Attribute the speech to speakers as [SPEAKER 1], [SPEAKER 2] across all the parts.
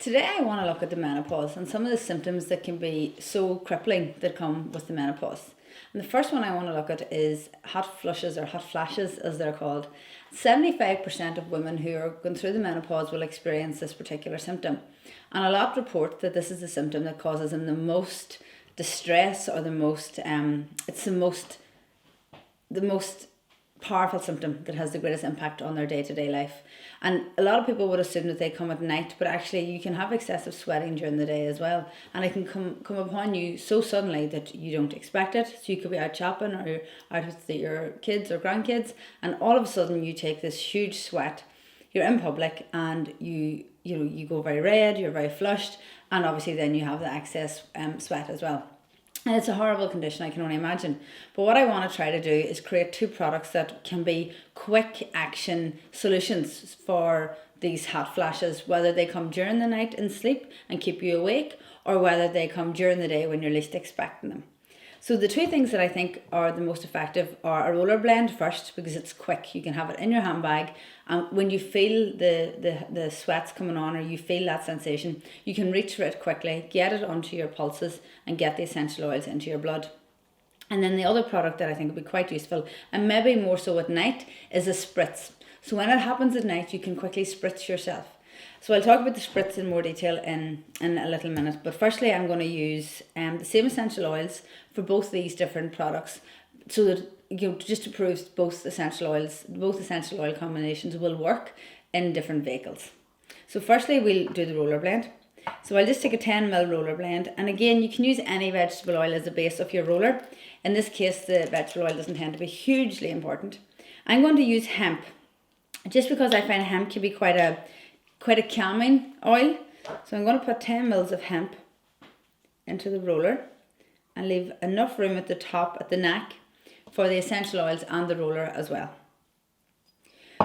[SPEAKER 1] Today I want to look at the menopause and some of the symptoms that can be so crippling that come with the menopause. And the first one I want to look at is hot flushes or hot flashes as they're called. 75% of women who are going through the menopause will experience this particular symptom. And a lot report that this is the symptom that causes them the most distress or the most powerful symptom that has the greatest impact on their day-to-day life. And a lot of people would assume that they come at night, but actually you can have excessive sweating during the day as well, and it can come upon you so suddenly that you don't expect it. So you could be out shopping or you're out with your kids or grandkids, and all of a sudden you take this huge sweat, you're in public, and you go very red, you're very flushed, and obviously then you have the excess sweat as well. And it's a horrible condition, I can only imagine. But what I want to try to do is create two products that can be quick action solutions for these hot flashes, whether they come during the night in sleep and keep you awake, or whether they come during the day when you're least expecting them. So the two things that I think are the most effective are a roller blend first, because it's quick. You can have it in your handbag, and when you feel the sweats coming on, or you feel that sensation, you can reach for it quickly, get it onto your pulses, and get the essential oils into your blood. And then the other product that I think would be quite useful, and maybe more so at night, is a spritz. So when it happens at night, you can quickly spritz yourself. So I'll talk about the spritz in more detail in a little minute. But firstly, I'm going to use the same essential oils for both these different products, so that just to prove both essential oil combinations will work in different vehicles. So firstly, we'll do the roller blend. So I'll just take a 10ml roller blend, and again, you can use any vegetable oil as the base of your roller. In this case, the vegetable oil doesn't tend to be hugely important. I'm going to use hemp, just because I find hemp can be quite a calming oil. So I'm going to put 10 mils of hemp into the roller and leave enough room at the top, at the neck, for the essential oils and the roller as well.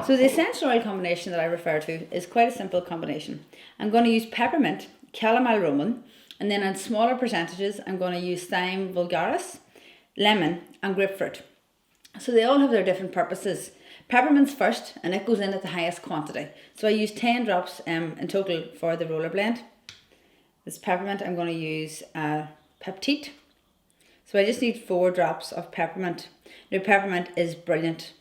[SPEAKER 1] So the essential oil combination that I refer to is quite a simple combination. I'm going to use peppermint, Chamomile Roman, and then in smaller percentages I'm going to use Thyme Vulgaris, lemon and grapefruit. So they all have their different purposes. Peppermint's first, and it goes in at the highest quantity. So I use 10 drops in total for the roller blend. This peppermint, I'm going to use Peptite. So I just need 4 drops of peppermint. Now peppermint is brilliant.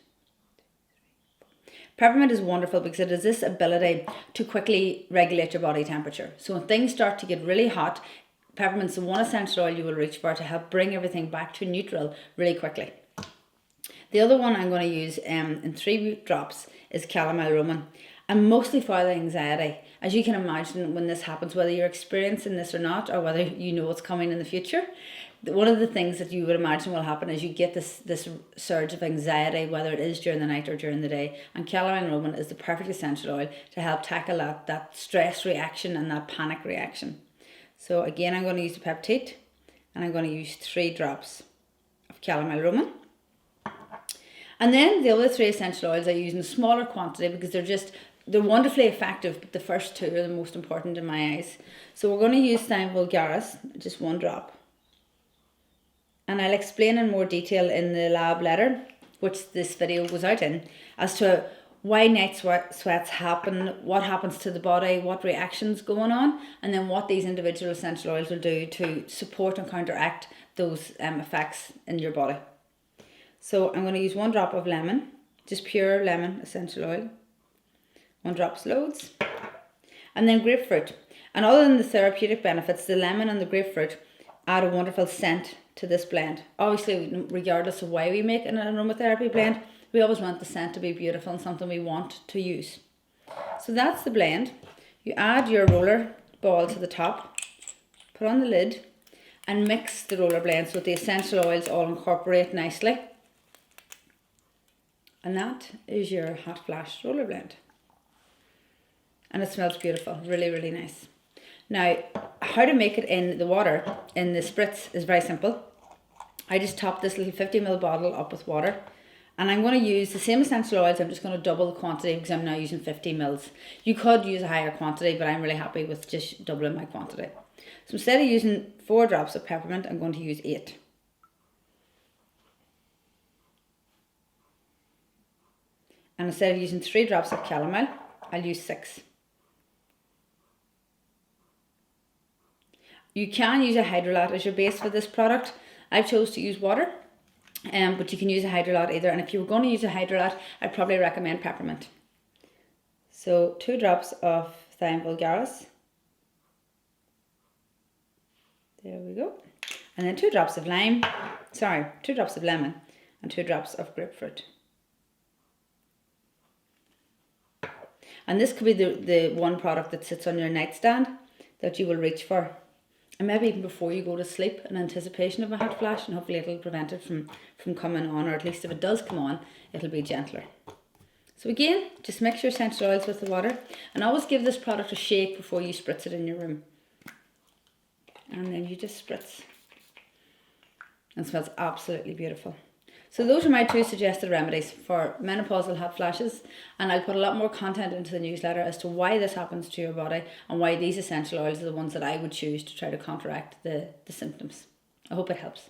[SPEAKER 1] Peppermint is wonderful because it has this ability to quickly regulate your body temperature. So when things start to get really hot, peppermint's the one essential oil you will reach for to help bring everything back to neutral really quickly. The other one I'm going to use in 3 drops is Chamomile Roman, and mostly for the anxiety. As you can imagine, when this happens, whether you're experiencing this or not, or whether you know what's coming in the future, one of the things that you would imagine will happen is you get this surge of anxiety, whether it is during the night or during the day. And Chamomile Roman is the perfect essential oil to help tackle that stress reaction and that panic reaction. So again, I'm going to use the Peptite, and I'm going to use 3 drops of Chamomile Roman. And then the other 3 essential oils I use in a smaller quantity because they're wonderfully effective, but the first 2 are the most important in my eyes. So we're going to use Thyme Vulgaris, just 1 drop. And I'll explain in more detail in the lab letter, which this video goes out in, as to why night sweats happen, what happens to the body, what reactions going on, and then what these individual essential oils will do to support and counteract those effects in your body. So I'm going to use 1 drop of lemon, just pure lemon essential oil. 1 drop's loads. And then grapefruit. And other than the therapeutic benefits, the lemon and the grapefruit add a wonderful scent to this blend. Obviously, regardless of why we make an aromatherapy blend, we always want the scent to be beautiful and something we want to use. So that's the blend. You add your roller ball to the top, put on the lid, and mix the roller blend so that the essential oils all incorporate nicely. And that is your hot flash roller blend. And it smells beautiful, really, really nice. Now, how to make it in the water, in the spritz, is very simple. I just top this little 50ml bottle up with water, and I'm going to use the same essential oils. I'm just going to double the quantity because I'm now using 50 mils. You could use a higher quantity, but I'm really happy with just doubling my quantity. So instead of using 4 drops of peppermint, I'm going to use 8. And instead of using 3 drops of chamomile, I'll use 6. You can use a hydrolat as your base for this product. I chose to use water, but you can use a hydrolat either. And if you were going to use a hydrolat, I'd probably recommend peppermint. So 2 drops of Thyme Vulgaris. There we go. And then 2 drops of lemon and 2 drops of grapefruit. And this could be the one product that sits on your nightstand that you will reach for. And maybe even before you go to sleep in anticipation of a hot flash, and hopefully it'll prevent it from coming on, or at least if it does come on, it'll be gentler. So again, just mix your essential oils with the water, and always give this product a shake before you spritz it in your room. And then you just spritz. And it smells absolutely beautiful. So those are my 2 suggested remedies for menopausal hot flashes, and I'll put a lot more content into the newsletter as to why this happens to your body and why these essential oils are the ones that I would choose to try to counteract the symptoms. I hope it helps.